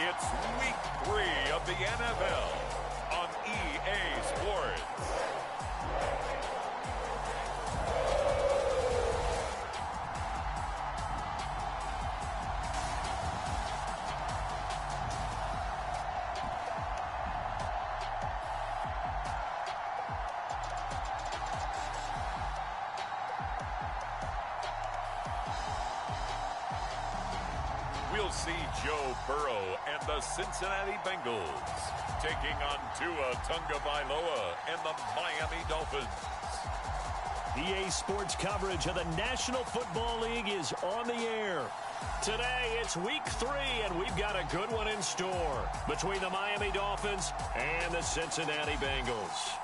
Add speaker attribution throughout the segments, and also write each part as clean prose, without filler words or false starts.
Speaker 1: It's week 3 of the NFL on EA Sports. We'll see Joe Burrow and the Cincinnati Bengals taking on Tua Tagovailoa and the Miami Dolphins.
Speaker 2: EA Sports coverage of the National Football League is on the air. Today, it's week 3, and we've got a good one in store between the Miami Dolphins and the Cincinnati Bengals.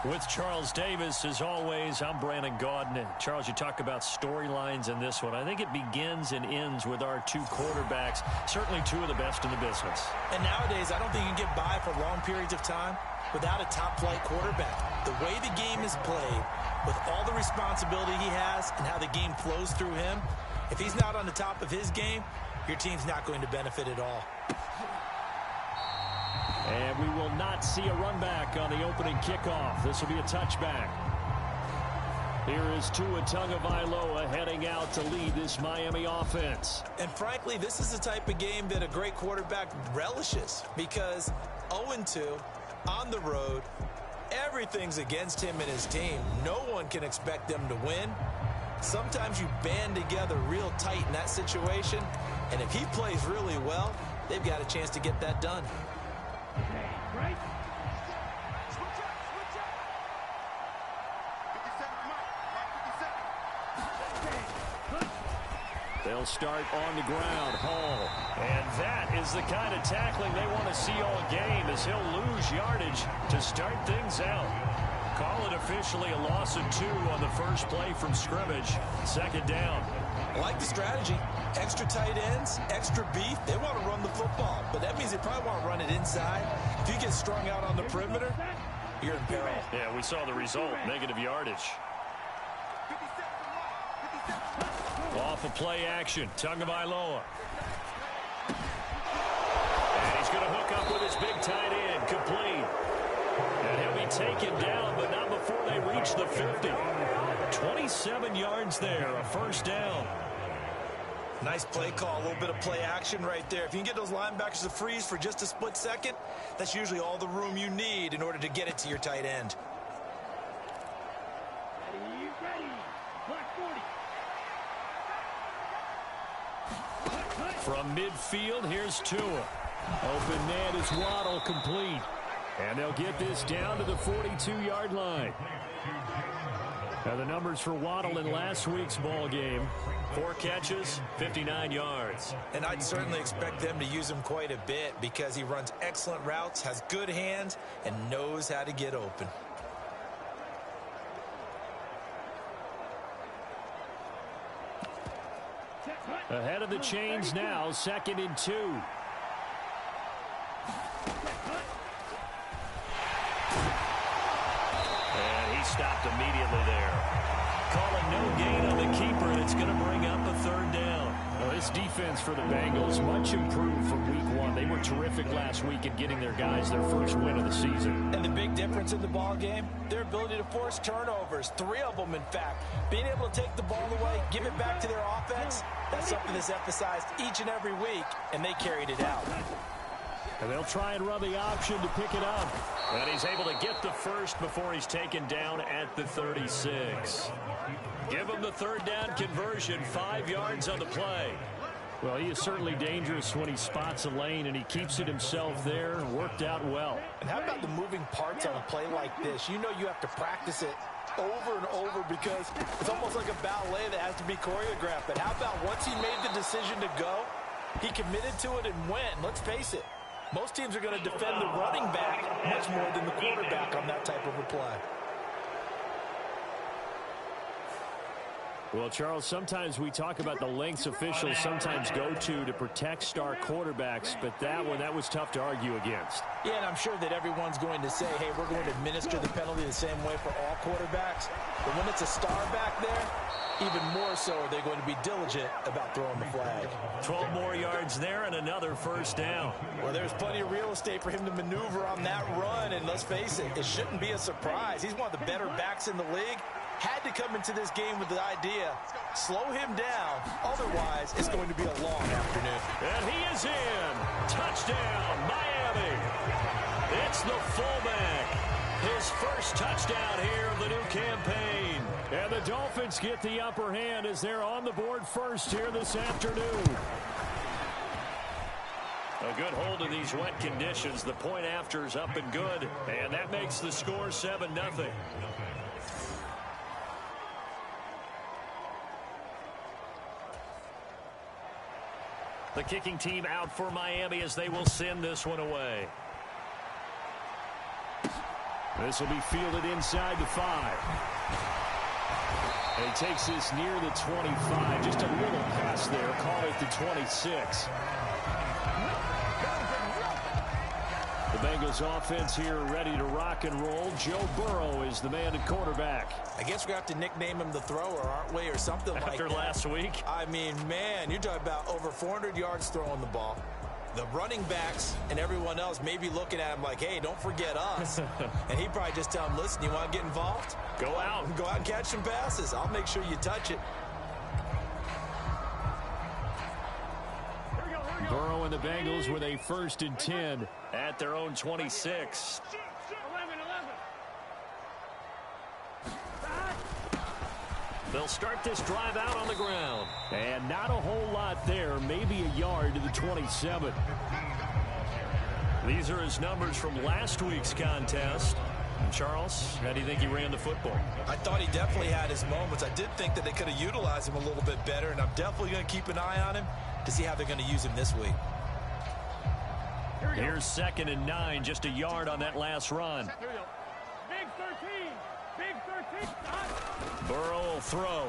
Speaker 2: With Charles Davis, as always, I'm Brandon Gaudin. Charles, you talk about storylines in this one. I think it begins and ends with our two quarterbacks, certainly two of the best in the business.
Speaker 3: And nowadays, I don't think you can get by for long periods of time without a top-flight quarterback. The way the game is played, with all the responsibility he has and how the game flows through him, if he's not on the top of his game, your team's not going to benefit at all.
Speaker 2: And we will not see a run back on the opening kickoff. This will be a touchback. Here is Tua Tagovailoa heading out to lead this Miami offense.
Speaker 3: And frankly, this is the type of game that a great quarterback relishes, because 0-2 on the road, everything's against him and his team. No one can expect them to win. Sometimes you band together real tight in that situation, and if he plays really well, they've got a chance to get that done.
Speaker 4: Right?
Speaker 2: They'll start on the ground. Hall. And that is the kind of tackling they want to see all game, as he'll lose yardage to start things out. Call it officially a loss of 2 on the first play from scrimmage. Second down.
Speaker 3: I like the strategy. Extra tight ends, extra beef. They want to run the football, but that means they probably want to run it inside. If you get strung out on the perimeter, you're in peril.
Speaker 2: Yeah, we saw the result, negative yardage. Off of play action, Tagovailoa. And he's going to hook up with his big tight end, complete. And he'll be taken down, but not before they reach the 50. 27 yards there, a first down.
Speaker 3: Nice play call, a little bit of play action right there. If you can get those linebackers to freeze for just a split second, that's usually all the room you need in order to get it to your tight end.
Speaker 4: Ready. Black 40.
Speaker 2: From midfield, here's Tua. Open man is Waddle, complete. And they'll get this down to the 42-yard line. Now the numbers for Waddle in last week's ball game: 4 catches, 59 yards.
Speaker 3: And I'd certainly expect them to use him quite a bit, because he runs excellent routes, has good hands, and knows how to get open.
Speaker 2: Ahead of the chains now, 2nd and 2. And he stopped immediately there. Call it no gain on the keeper, and it's going to bring up a 3rd down. Well, this defense for the Bengals, much improved from week 1. They were terrific last week in getting their guys their first win of the season.
Speaker 3: And the big difference in the ball game, their ability to force turnovers, 3 of them in fact. Being able to take the ball away, give it back to their offense, that's something that's emphasized each and every week, and they carried it out.
Speaker 2: And they'll try and run the option to pick it up. And he's able to get the first before he's taken down at the 36. Give him the 3rd down conversion, 5 yards on the play. Well, he is certainly dangerous when he spots a lane, and he keeps it himself there. Worked out well.
Speaker 3: And how about the moving parts on a play like this? You know you have to practice it over and over, because it's almost like a ballet that has to be choreographed. But how about once he made the decision to go, he committed to it and went. Let's face it, most teams are going to defend the running back much more than the quarterback on that type of a play.
Speaker 2: Well, Charles, sometimes we talk about the lengths officials sometimes go to protect star quarterbacks, but that was tough to argue against.
Speaker 3: Yeah, and I'm sure that everyone's going to say, hey, we're going to administer the penalty the same way for all quarterbacks. But when it's a star back there, even more so are they going to be diligent about throwing the flag.
Speaker 2: 12 more yards there and another first down.
Speaker 3: Well, there's plenty of real estate for him to maneuver on that run, and let's face it, it shouldn't be a surprise. He's one of the better backs in the league. Had to come into this game with the idea, slow him down, otherwise it's going to be a long afternoon.
Speaker 2: And he is in. Touchdown, Miami. It's the fullback. His first touchdown here of the new campaign. And the Dolphins get the upper hand as they're on the board first here this afternoon. A good hold in these wet conditions. The point after is up and good. And that makes the score 7-0. The kicking team out for Miami as they will send this one away. This will be fielded inside the 5. And he takes this near the 25. Just a little pass there. Call it the 26. The Bengals offense here ready to rock and roll. Joe Burrow is the man at quarterback.
Speaker 3: I guess we're going to have to nickname him the thrower, aren't we, or something like that.
Speaker 2: After last week?
Speaker 3: I mean, man, you're talking about over 400 yards throwing the ball. The running backs and everyone else may be looking at him like, hey, don't forget us. And he'd probably just tell him, listen, you want to get involved?
Speaker 2: Go out
Speaker 3: and catch some passes. I'll make sure you touch it.
Speaker 2: Burrow and the Bengals with a 1st and 10 at their own 26. They'll start this drive out on the ground. And not a whole lot there. Maybe a yard to the 27. These are his numbers from last week's contest. And Charles, how do you think he ran the football?
Speaker 3: I thought he definitely had his moments. I did think that they could have utilized him a little bit better, and I'm definitely going to keep an eye on him to see how they're going to use him this week.
Speaker 2: Here's 2nd and 9, just a yard on that last run.
Speaker 4: Big 13. Big 13.
Speaker 2: Burrow will throw.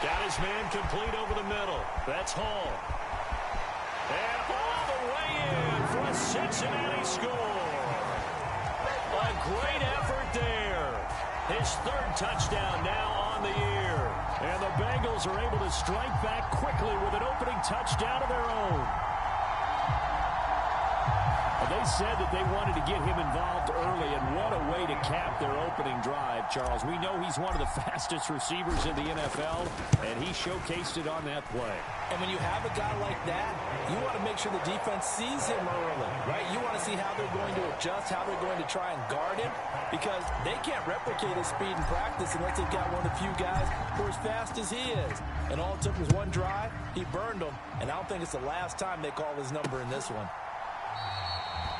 Speaker 2: Got his man complete over the middle. That's Hall. And all the way in for a Cincinnati score. A great effort there. His 3rd touchdown now on the year. And the Bengals are able to strike back quickly with an opening touchdown of their own. They said that they wanted to get him involved early, and what a way to cap their opening drive, Charles. We know he's one of the fastest receivers in the NFL, and he showcased it on that play.
Speaker 3: And when you have a guy like that, you want to make sure the defense sees him early, right? You want to see how they're going to adjust, how they're going to try and guard him, because they can't replicate his speed in practice unless they've got one of the few guys who are as fast as he is. And all it took was one drive. He burned them, and I don't think it's the last time they call his number in this one.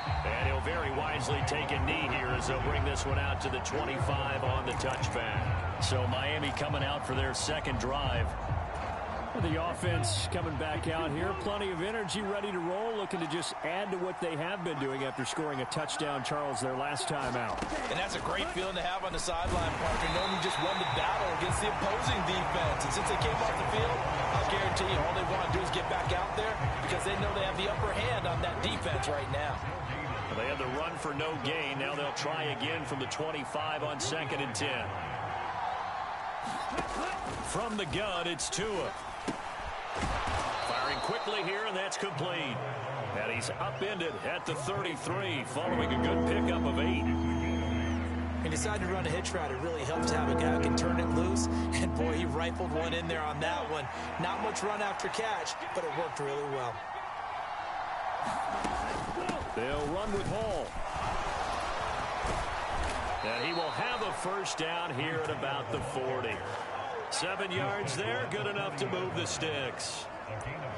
Speaker 2: And he'll very wisely take a knee here as they'll bring this one out to the 25 on the touchback. So Miami coming out for their 2nd drive. The offense coming back out here. Plenty of energy, ready to roll, looking to just add to what they have been doing after scoring a touchdown, Charles, their last time out.
Speaker 3: And that's a great feeling to have on the sideline, partner, knowing you just won the battle against the opposing defense. And since they came off the field, I'll guarantee you all they want to do is get back out there because they know they have the upper hand on that defense right now.
Speaker 2: Well, they had the run for no gain. Now they'll try again from the 25 on 2nd and 10. From the gun, it's Tua. Firing quickly here, and that's complete. And he's upended at the 33, following a good pickup of 8.
Speaker 3: He decided to run a hitch route. It really helps to have a guy who can turn it loose. And, boy, he rifled one in there on that one. Not much run after catch, but it worked really well.
Speaker 2: They'll run with Hall. And he will have a first down here at about the 40. 7 yards there, good enough to move the sticks.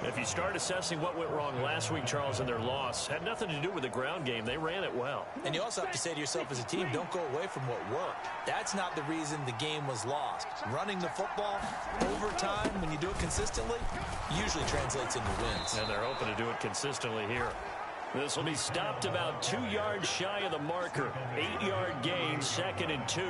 Speaker 2: If you start assessing what went wrong last week, Charles, in their loss, had nothing to do with the ground game. They ran it well.
Speaker 3: And you also have to say to yourself as a team, don't go away from what worked. That's not the reason the game was lost. Running the football over time, when you do it consistently, usually translates into wins.
Speaker 2: And they're hoping to do it consistently here. This will be stopped about 2 yards shy of the marker. 8-yard gain, 2nd and 2.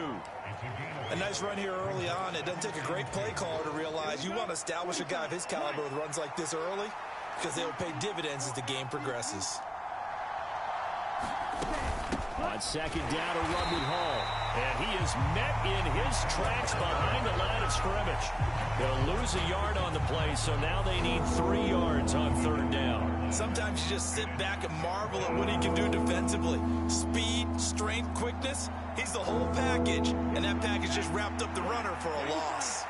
Speaker 3: A nice run here early on. It doesn't take a great play caller to realize you want to establish a guy of his caliber with runs like this early because they'll pay dividends as the game progresses.
Speaker 2: On 2nd down, a run with Hall. And he is met in his tracks behind the line of scrimmage. They'll lose a yard on the play, so now they need 3 yards on 3rd down.
Speaker 3: Sometimes you just sit back and marvel at what he can do defensively. Speed, strength, quickness, he's the whole package. And that package just wrapped up the runner for a loss.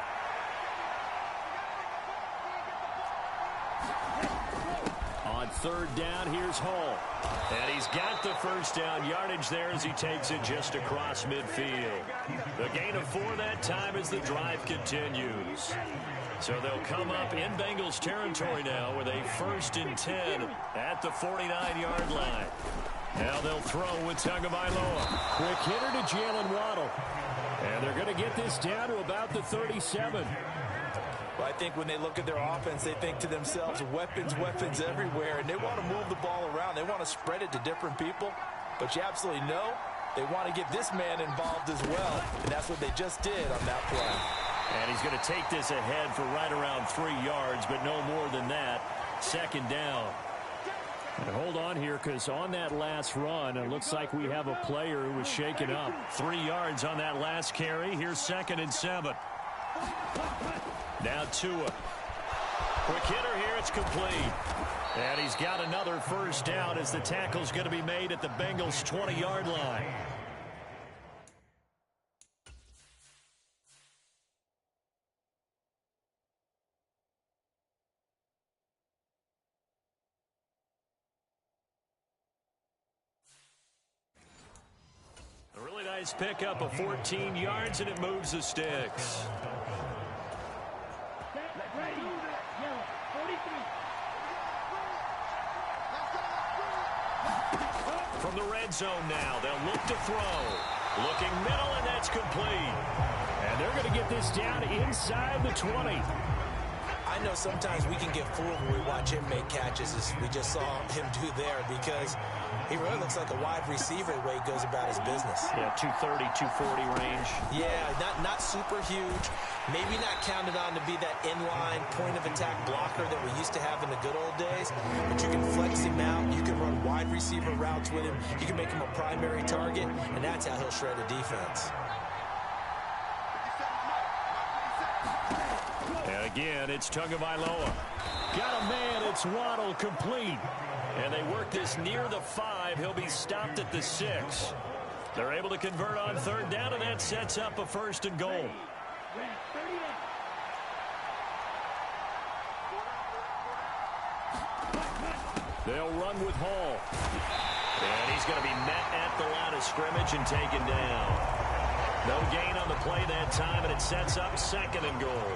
Speaker 2: On 3rd down, here's Hall. And he's got the 1st down yardage there as he takes it just across midfield. The gain of 4 that time as the drive continues. So they'll come up in Bengals territory now with a 1st and 10 at the 49-yard line. Now they'll throw with Tagovailoa.
Speaker 5: Quick hitter to Jalen Waddle. And they're going to get this down to about the 37.
Speaker 3: Well, I think when they look at their offense, they think to themselves, weapons, weapons everywhere, and they want to move the ball around. They want to spread it to different people, but you absolutely know they want to get this man involved as well, and that's what they just did on that play.
Speaker 2: And he's going to take this ahead for right around 3 yards, but no more than that. 2nd down.
Speaker 5: And hold on here, because on that last run, it looks like we have a player who was shaken up.
Speaker 2: 3 yards on that last carry. Here's 2nd and 7. Now Tua. Quick hitter here. It's complete. And he's got another 1st down as the tackle's going to be made at the Bengals' 20-yard line. A really nice pickup of 14 yards, and it moves the sticks. From the red zone now, they'll look to throw. Looking middle, and that's complete.
Speaker 5: And they're going to get this down inside the 20.
Speaker 3: I know sometimes we can get fooled when we watch him make catches, as we just saw him do there, because he really looks like a wide receiver the way he goes about his business.
Speaker 2: Yeah, 230, 240 range.
Speaker 3: Yeah, not super huge. Maybe not counted on to be that inline point-of-attack blocker that we used to have in the good old days, but you can flex him out. You can run wide receiver routes with him. You can make him a primary target, and that's how he'll shred a defense.
Speaker 2: And again, it's Tagovailoa.
Speaker 5: Got a man, it's Waddle, complete.
Speaker 2: And they work this near the 5. He'll be stopped at the 6. They're able to convert on 3rd down, and that sets up a 1st and goal.
Speaker 5: They'll run with Hall.
Speaker 2: And he's going to be met at the line of scrimmage and taken down. No gain on the play that time, and it sets up 2nd and goal.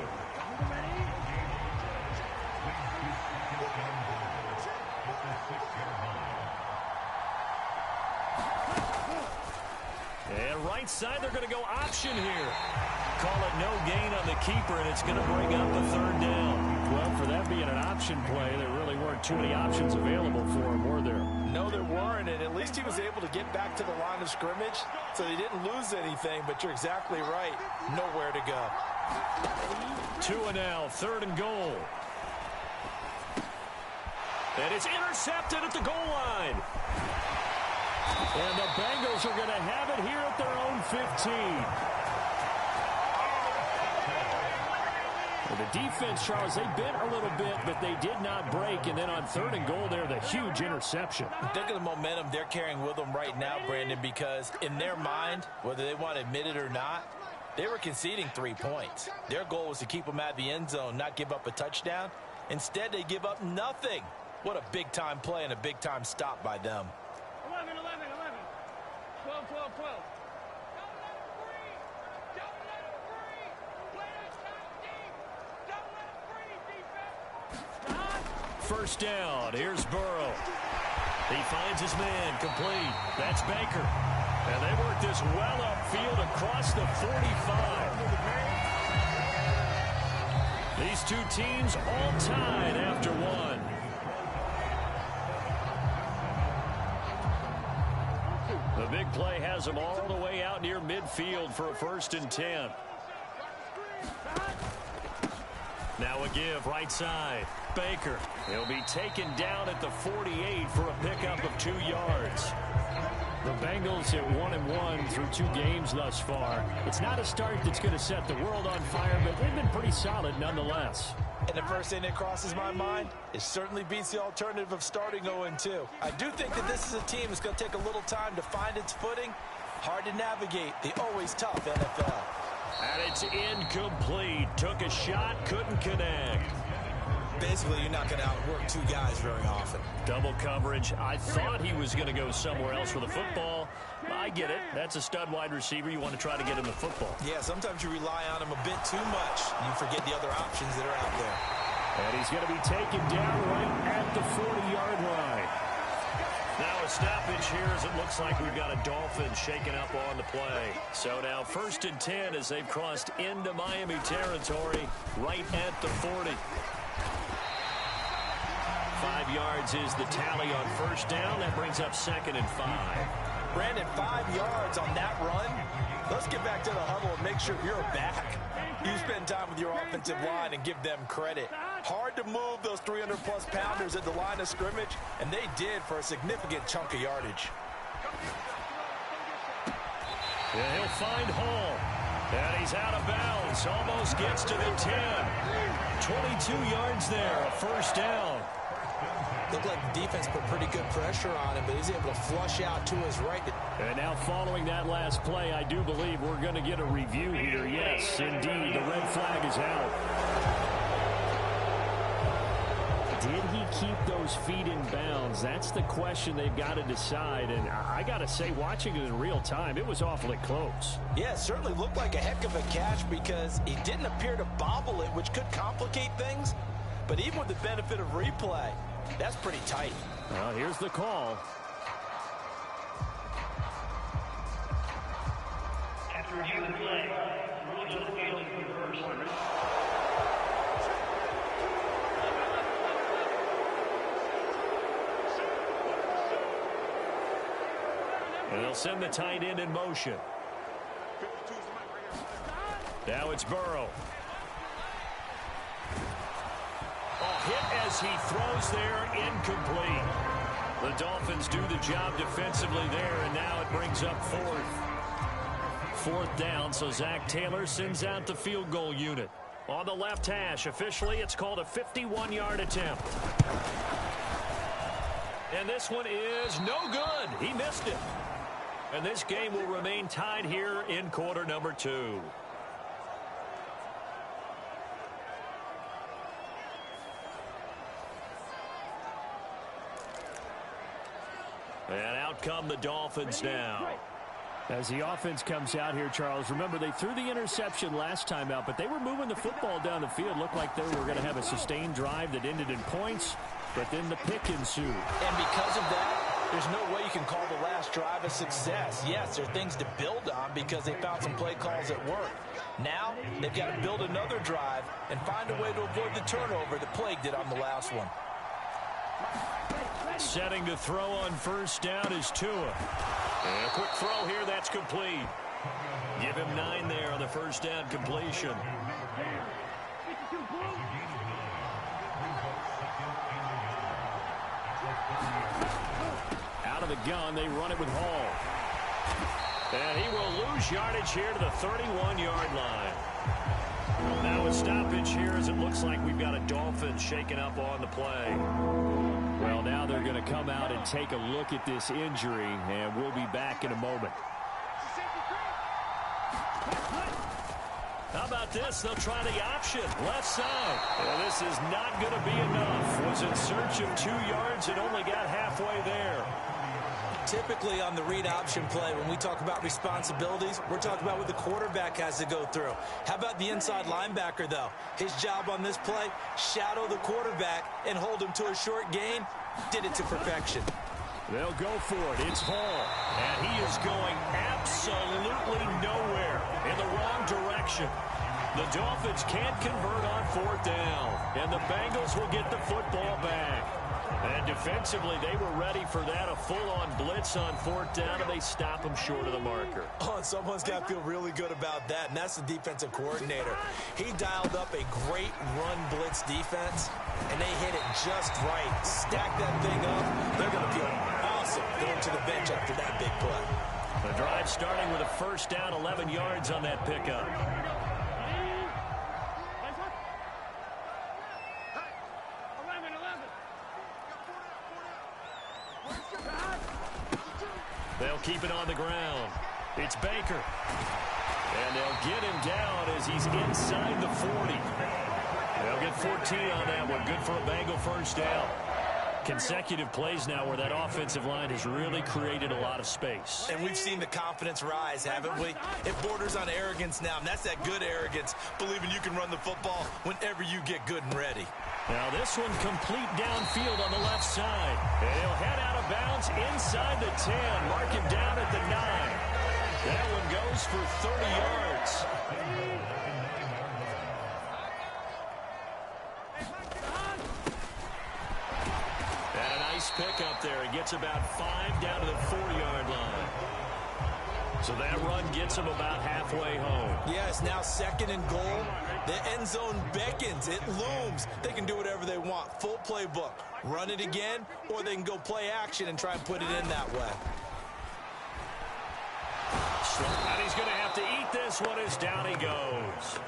Speaker 2: And right side, they're going to go option here. Call it no gain on the keeper, and it's going to bring up a 3rd down.
Speaker 5: Well, for that being an option play, there really weren't too many options available for him, were there?
Speaker 3: No, there weren't, and at least he was able to get back to the line of scrimmage, so he didn't lose anything, but you're exactly right. Nowhere to go.
Speaker 2: Tua now, 3rd and goal. And it's intercepted at the goal line.
Speaker 5: And the Bengals are going to have it here at their own 15. Well, the defense, Charles, they bent a little bit, but they did not break. And then on 3rd and goal there, the huge interception.
Speaker 3: Think of the momentum they're carrying with them right now, Brandon, because in their mind, whether they want to admit it or not, they were conceding 3 points. Their goal was to keep them out of the end zone, not give up a touchdown. Instead, they give up nothing. What a big-time play and a big-time stop by them.
Speaker 4: 11, 11, 11. 12, 12, 12.
Speaker 2: First down. Here's Burrow. He finds his man. Complete. That's Baker. And they work this well upfield across the 45. These two teams all tied after one. The big play has them all the way out near midfield for a 1st and 10. Now a give right side. Baker. He'll be taken down at the 48 for a pickup of 2 yards.
Speaker 5: The Bengals at 1-1 through 2 games thus far. It's not a start that's going to set the world on fire, but they've been pretty solid nonetheless.
Speaker 3: And the first thing that crosses my mind, it certainly beats the alternative of starting 0-2. I do think that this is a team that's going to take a little time to find its footing. Hard to navigate the always tough NFL.
Speaker 2: And it's incomplete. Took a shot, couldn't connect.
Speaker 3: Basically, you're not going to outwork 2 guys very often.
Speaker 2: Double coverage. I thought he was going to go somewhere else with the football. I get it. That's a stud wide receiver. You want to try to get him the football.
Speaker 3: Yeah, sometimes you rely on him a bit too much. You forget the other options that are out there.
Speaker 5: And he's going to be taken down right at the 40-yard line.
Speaker 2: Now a stoppage here as it looks like we've got a Dolphins shaking up on the play. So now 1st and 10 as they've crossed into Miami territory right at the 40. 5 yards is the tally on 1st down. That brings up 2nd and 5.
Speaker 3: Brandon, 5 yards on that run. Let's get back to the huddle and make sure you're back. You spend time with your offensive line and give them credit. Hard to move those 300-plus pounders at the line of scrimmage, and they did for a significant chunk of yardage.
Speaker 2: Yeah, he'll find Hall. And he's out of bounds. Almost gets to the 10. 22 yards there, a 1st down.
Speaker 3: Looked like the defense put pretty good pressure on him, but he's able to flush out to his right.
Speaker 5: And now following that last play, I do believe we're going to get a review here. Yes, indeed, the red flag is out. Did he keep those feet in bounds? That's the question they've got to decide. And I got to say, watching it in real time, it was awfully close.
Speaker 3: Yeah, it certainly looked like a heck of a catch because he didn't appear to bobble it, which could complicate things. But even with the benefit of replay, that's pretty tight.
Speaker 5: Well, here's the call.
Speaker 4: After review of the play, rules of the field reversed.
Speaker 2: And they'll send the tight end in motion. Now it's Burrow. Hit as he throws there, incomplete. The Dolphins do the job defensively there, and now it brings up 4th down, so Zach Taylor sends out the field goal unit. On the left hash, officially it's called a 51-yard attempt. And this one is no good. He missed it. And this game will remain tied here in quarter number 2. And out come the Dolphins now.
Speaker 5: As the offense comes out here, Charles, remember they threw the interception last time out, but they were moving the football down the field. Looked like they were going to have a sustained drive that ended in points, but then the pick ensued.
Speaker 3: And because of that, there's no way you can call the last drive a success. Yes, there are things to build on because they found some play calls at work. Now, they've got to build another drive and find a way to avoid the turnover that plagued it on the last one.
Speaker 2: Setting to throw on 1st down is Tua. And a quick throw here, that's complete. Give him 9 there on the 1st down completion.
Speaker 5: Out of the gun, they run it with Hall.
Speaker 2: And he will lose yardage here to the 31-yard line. Now a stoppage here as it looks like we've got a Dolphin shaking up on the play.
Speaker 5: Well, now they're going to come out and take a look at this injury, and we'll be back in a moment.
Speaker 2: How about this? They'll try the option. Left side. Well, this is not going to be enough. Was in search of 2 yards and only got halfway there.
Speaker 3: Typically on the read option play, when we talk about responsibilities, we're talking about what the quarterback has to go through. How about the inside linebacker, though? His job on this play, shadow the quarterback and hold him to a short gain. Did it to perfection.
Speaker 5: They'll go for it. It's Hall.
Speaker 2: And he is going absolutely nowhere in the wrong direction. The Dolphins can't convert on 4th down. And the Bengals will get the football back. And defensively, they were ready for that, a full-on blitz on fourth down, and they stop him short of the marker.
Speaker 3: Oh, and someone's got to feel really good about that, and that's the defensive coordinator. He dialed up a great run blitz defense, and they hit it just right. Stack that thing up. They're going to feel awesome going to the bench after that big play.
Speaker 2: The drive starting with a first down, 11 yards on that pickup. They'll keep it on the ground. It's Baker. And they'll get him down as he's inside the 40. They'll get 14 on that one. Good for a Bengal first down. Consecutive plays now where that offensive line has really created a lot of space.
Speaker 3: And we've seen the confidence rise, haven't we? It borders on arrogance now, and that's that good arrogance, believing you can run the football whenever you get good and ready.
Speaker 2: Now this one complete downfield on the left side. And he'll head out of bounds inside the 10. Mark him down at the 9. That one goes for 30 yards. And a nice pick up there. He gets about 5 down to the 40-yard line. So that run gets him about halfway home.
Speaker 3: Yeah, it's now 2nd and goal. The end zone beckons. It looms. They can do whatever they want. Full playbook. Run it again, or they can go play action and try and put it in that way.
Speaker 2: And he's going to have to eat this one as down he goes.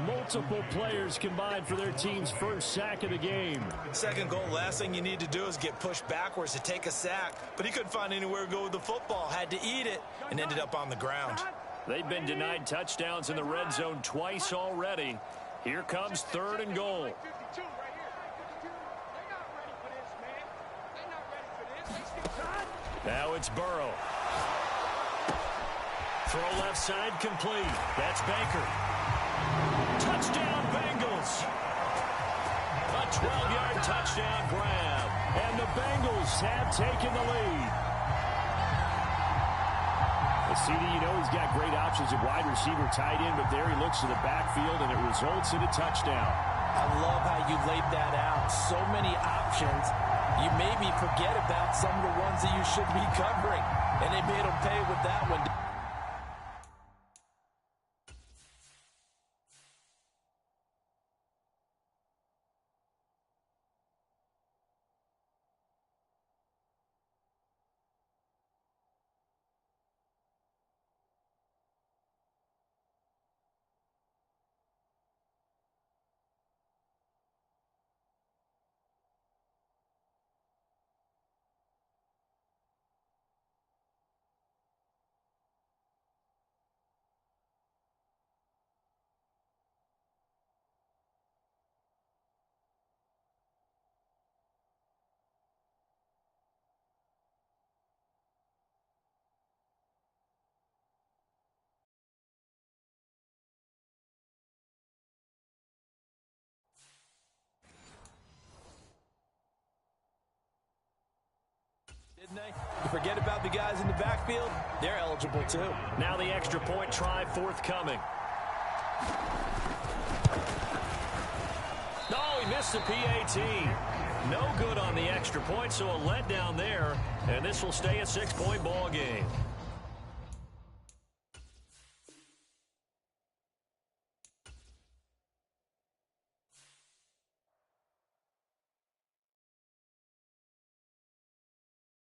Speaker 5: Multiple players combined for their team's first sack of the game.
Speaker 3: 2nd goal, last thing you need to do is get pushed backwards to take a sack. But he couldn't find anywhere to go with the football. Had to eat it and ended up on the ground.
Speaker 2: They've been denied touchdowns in the red zone twice already. Here comes 3rd and goal. Now it's Burrow. Throw left side complete. That's Baker. Touchdown, Bengals. A 12-yard touchdown grab.
Speaker 5: And the Bengals have taken the lead. CD, you know he's got great options at wide receiver, tight end, but there he looks to the backfield, and it results in a touchdown.
Speaker 3: I love how you laid that out. So many options. You maybe forget about some of the ones that you should be covering, and they made him pay with that one. Didn't they? You forget about the guys in the backfield. They're eligible too.
Speaker 2: Now the extra point try forthcoming. No, he missed the PAT. No good on the extra point, so a letdown there. And this will stay a 6-point ball game.